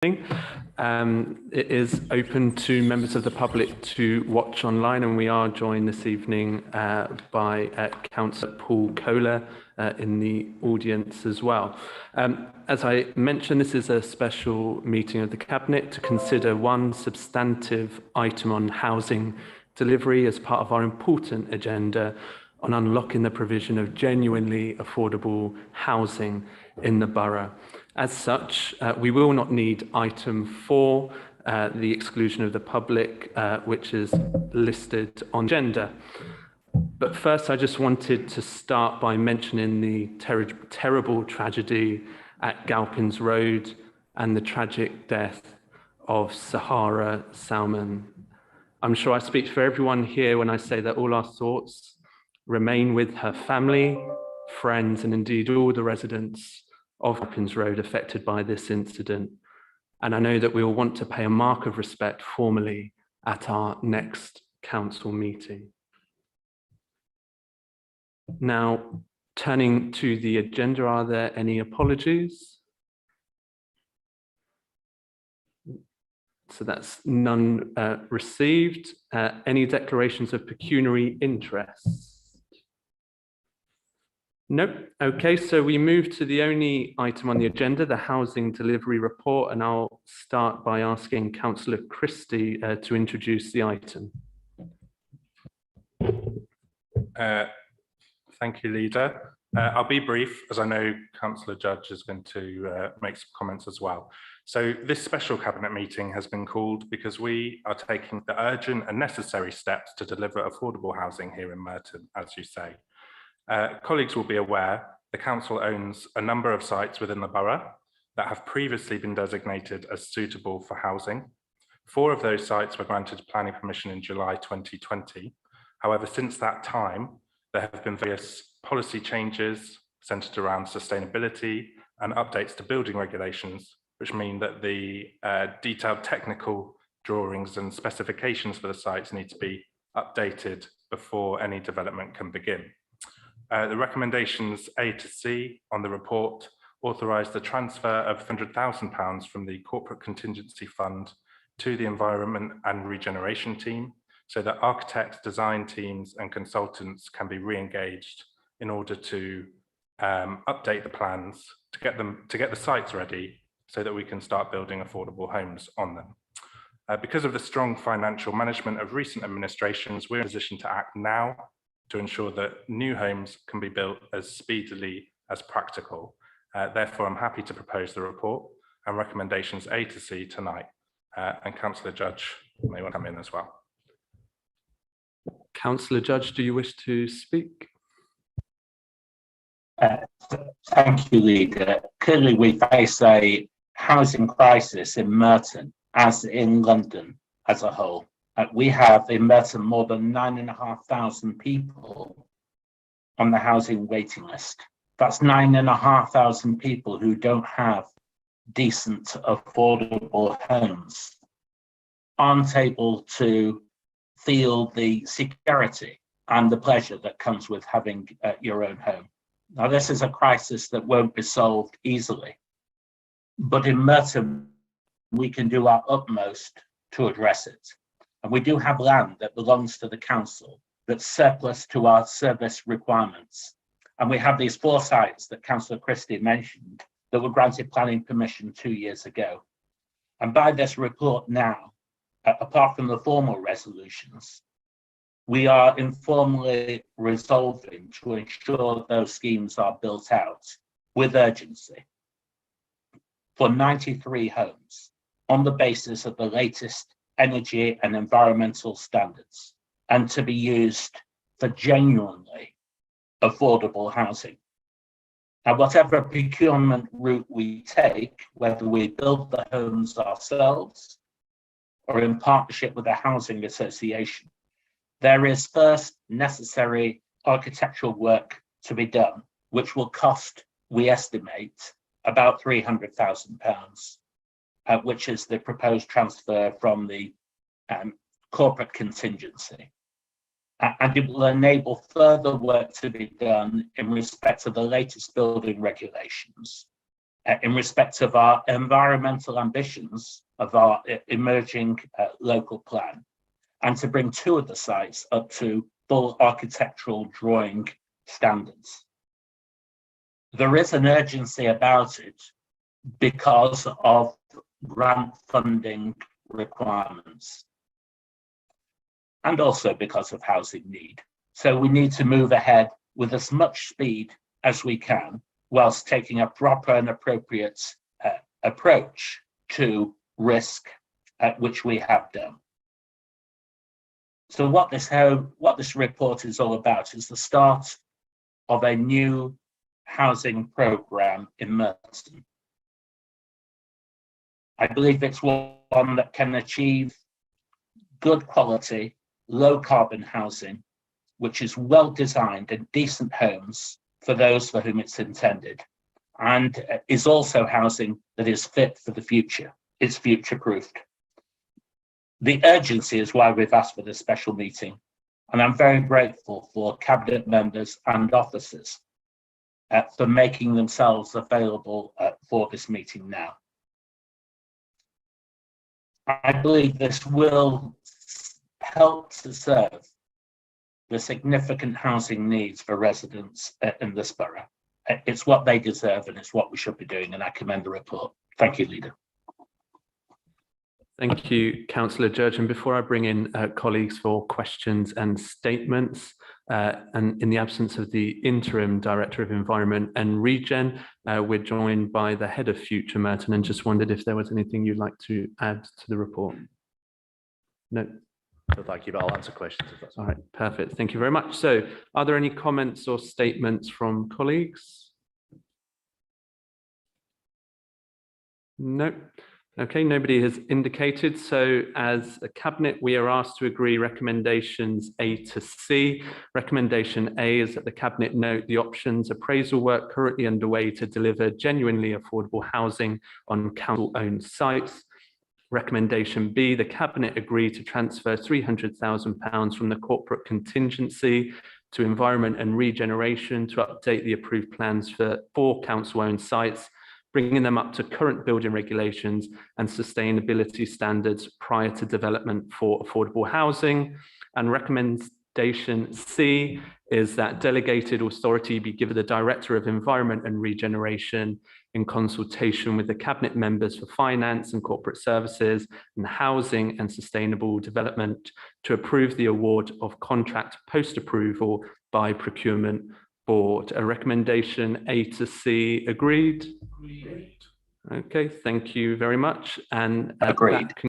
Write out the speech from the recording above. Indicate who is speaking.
Speaker 1: It is open to members of the public to watch online, and we are joined this evening by Councillor Paul Kohler in the audience as well. As I mentioned, this is a special meeting of the Cabinet to consider one substantive item on housing delivery as part of our important agenda on unlocking the provision of genuinely affordable housing in the borough. As such, we will not need item 4, the exclusion of the public, which is listed on agenda. But first, I just wanted to start by mentioning the terrible tragedy at Galpins Road and the tragic death of Sahara Salman. I'm sure I speak for everyone here when I say that all our thoughts remain with her family, friends, and indeed all the residents of Galpins Road affected by this incident. And I know that we will want to pay a mark of respect formally at our next council meeting. Now, turning to the agenda, are there any apologies? So that's none received. Any declarations of pecuniary interest? Nope. Okay, so we move to the only item on the agenda, the housing delivery report, and I'll start by asking Councillor Christie to introduce the item.
Speaker 2: Thank you, Leader. I'll be brief, as I know Councillor Judge is going to make some comments as well. So this special Cabinet meeting has been called because we are taking the urgent and necessary steps to deliver affordable housing here in Merton, as you say. Colleagues will be aware the Council owns a number of sites within the borough that have previously been designated as suitable for housing. 4 of those sites were granted planning permission in July 2020. However, since that time, there have been various policy changes centred around sustainability and updates to building regulations, which mean that the detailed technical drawings and specifications for the sites need to be updated before any development can begin. The recommendations A to C on the report authorise the transfer of £100,000 from the Corporate Contingency Fund to the Environment and Regeneration team, so that architects, design teams and consultants can be re-engaged in order to update the plans to get the sites ready so that we can start building affordable homes on them. Because of the strong financial management of recent administrations, we're in a position to act now to ensure that new homes can be built as speedily as practical. Therefore, I'm happy to propose the report and recommendations A to C tonight. And Councillor Judge may want to come in as well.
Speaker 1: Councillor Judge, do you wish to speak?
Speaker 3: Thank you, Leader. Clearly, we face a housing crisis in Merton, as in London as a whole. We have in Merton more than 9,500 people on the housing waiting list. That's 9,500 people who don't have decent, affordable homes, aren't able to feel the security and the pleasure that comes with having your own home. Now, this is a crisis that won't be solved easily, but in Merton, we can do our utmost to address it. And we do have land that belongs to the council that's surplus to our service requirements. And we have these 4 sites that Councillor Christie mentioned that were granted planning permission 2 years ago. And by this report now, apart from the formal resolutions, we are informally resolving to ensure those schemes are built out with urgency for 93 homes on the basis of the latest energy and environmental standards, and to be used for genuinely affordable housing. Now, whatever procurement route we take, whether we build the homes ourselves or in partnership with a housing association, there is first necessary architectural work to be done, which will cost, we estimate, about £300,000. Which is the proposed transfer from the corporate contingency. And it will enable further work to be done in respect of the latest building regulations in respect of our environmental ambitions of our emerging local plan, and to bring 2 of the sites up to full architectural drawing standards. There is an urgency about it because of grant funding requirements and also because of housing need. So we need to move ahead with as much speed as we can, whilst taking a proper and appropriate approach to risk, which we have done. So what this report is all about is the start of a new housing programme in Merton. I believe it's one that can achieve good quality, low carbon housing, which is well designed and decent homes for those for whom it's intended, and is also housing that is fit for the future. It's future-proofed. The urgency is why we've asked for this special meeting, and I'm very grateful for Cabinet members and officers for making themselves available for this meeting now. I believe this will help to serve the significant housing needs for residents in this borough. It's what they deserve and it's what we should be doing, and I commend the report. Thank you, Leader.
Speaker 1: Thank you, Councillor Judge. And before I bring in colleagues for questions and statements, and in the absence of the Interim Director of Environment and Regen, we're joined by the Head of Future, Merton, and just wondered if there was anything you'd like to add to the report. No.
Speaker 4: So thank you, but I'll answer questions if that's
Speaker 1: all right. Perfect. Thank you very much. So are there any comments or statements from colleagues? No. Okay, nobody has indicated. So as a Cabinet, we are asked to agree recommendations A to C. Recommendation A is that the Cabinet note the options appraisal work currently underway to deliver genuinely affordable housing on council-owned sites. Recommendation B, the Cabinet agree to transfer £300,000 from the corporate contingency to environment and regeneration to update the approved plans for 4 council-owned sites, bringing them up to current building regulations and sustainability standards prior to development for affordable housing. And recommendation C is that delegated authority be given the Director of Environment and Regeneration in consultation with the Cabinet members for Finance and Corporate Services and Housing and Sustainable Development to approve the award of contract post-approval by Procurement Board. A recommendation A to C agreed? Okay, thank you very much. And
Speaker 3: agreed.